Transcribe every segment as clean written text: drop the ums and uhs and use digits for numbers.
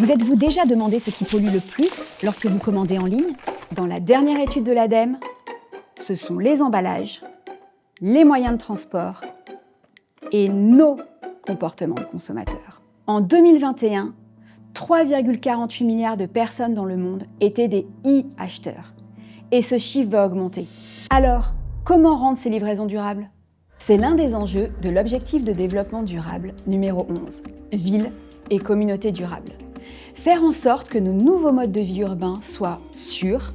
Vous êtes-vous déjà demandé ce qui pollue le plus lorsque vous commandez en ligne ? Dans la dernière étude de l'ADEME, ce sont les emballages, les moyens de transport et nos comportements de consommateurs. En 2021, 3,48 milliards de personnes dans le monde étaient des e-acheteurs. Et ce chiffre va augmenter. Alors, comment rendre ces livraisons durables ? C'est l'un des enjeux de l'objectif de développement durable numéro 11, ville et communauté durable. Faire en sorte que nos nouveaux modes de vie urbains soient sûrs,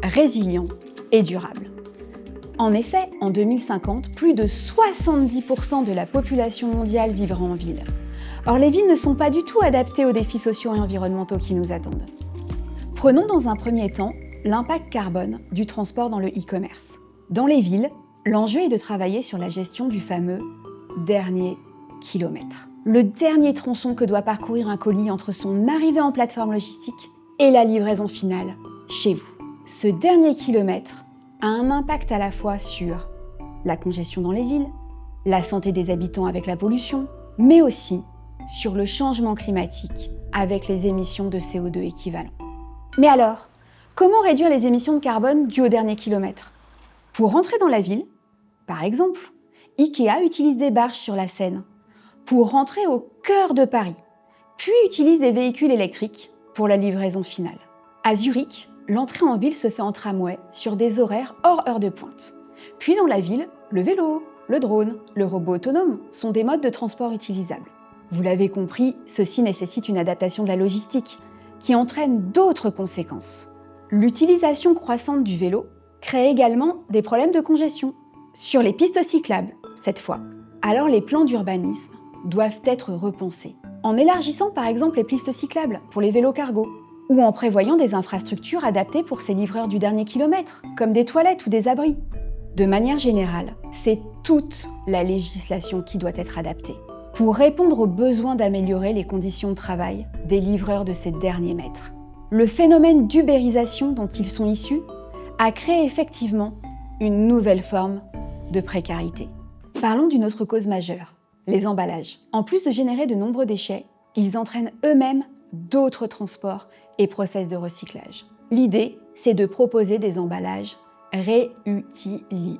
résilients et durables. En effet, en 2050, plus de 70% de la population mondiale vivra en ville. Or, les villes ne sont pas du tout adaptées aux défis sociaux et environnementaux qui nous attendent. Prenons dans un premier temps l'impact carbone du transport dans le e-commerce. Dans les villes, l'enjeu est de travailler sur la gestion du fameux dernier kilomètre. Le dernier tronçon que doit parcourir un colis entre son arrivée en plateforme logistique et la livraison finale chez vous. Ce dernier kilomètre a un impact à la fois sur la congestion dans les villes, la santé des habitants avec la pollution, mais aussi sur le changement climatique avec les émissions de CO2 équivalents. Mais alors, comment réduire les émissions de carbone dues au dernier kilomètre ? Pour rentrer dans la ville, par exemple, IKEA utilise des barges sur la Seine pour rentrer au cœur de Paris, puis utilise des véhicules électriques pour la livraison finale. À Zurich, l'entrée en ville se fait en tramway sur des horaires hors heure de pointe. Puis dans la ville, le vélo, le drone, le robot autonome sont des modes de transport utilisables. Vous l'avez compris, ceci nécessite une adaptation de la logistique qui entraîne d'autres conséquences. L'utilisation croissante du vélo crée également des problèmes de congestion. Sur les pistes cyclables, cette fois. Alors les plans d'urbanisme doivent être repensés. En élargissant par exemple les pistes cyclables pour les vélos cargo, ou en prévoyant des infrastructures adaptées pour ces livreurs du dernier kilomètre, comme des toilettes ou des abris. De manière générale, c'est toute la législation qui doit être adaptée pour répondre aux besoins d'améliorer les conditions de travail des livreurs de ces derniers mètres. Le phénomène d'ubérisation dont ils sont issus a créé effectivement une nouvelle forme de précarité. Parlons d'une autre cause majeure, les emballages. En plus de générer de nombreux déchets, ils entraînent eux-mêmes d'autres transports et process de recyclage. L'idée, c'est de proposer des emballages réutilisables.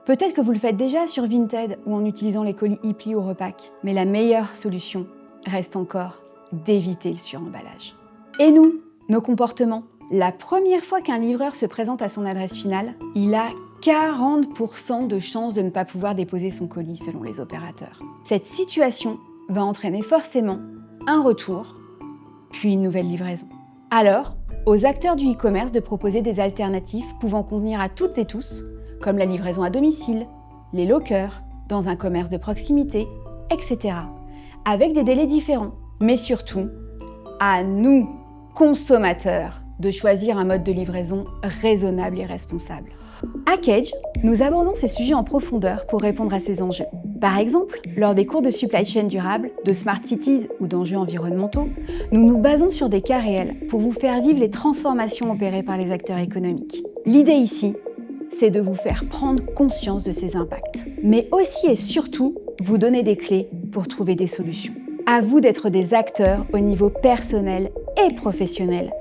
Peut-être que vous le faites déjà sur Vinted ou en utilisant les colis e-pli ou repack, mais la meilleure solution reste encore d'éviter le suremballage. Et nous, nos comportements ? La première fois qu'un livreur se présente à son adresse finale, il a 40% de chances de ne pas pouvoir déposer son colis selon les opérateurs. Cette situation va entraîner forcément un retour, puis une nouvelle livraison. Alors, aux acteurs du e-commerce de proposer des alternatives pouvant convenir à toutes et tous, comme la livraison à domicile, les lockers, dans un commerce de proximité, etc. Avec des délais différents, mais surtout, à nous, consommateurs, de choisir un mode de livraison raisonnable et responsable. À Cage, nous abordons ces sujets en profondeur pour répondre à ces enjeux. Par exemple, lors des cours de supply chain durable, de smart cities ou d'enjeux environnementaux, nous nous basons sur des cas réels pour vous faire vivre les transformations opérées par les acteurs économiques. L'idée ici, c'est de vous faire prendre conscience de ces impacts, mais aussi et surtout vous donner des clés pour trouver des solutions. À vous d'être des acteurs au niveau personnel et professionnel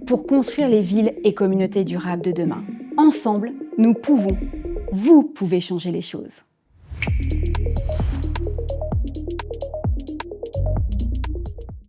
pour construire les villes et communautés durables de demain. Ensemble, nous pouvons, vous pouvez changer les choses.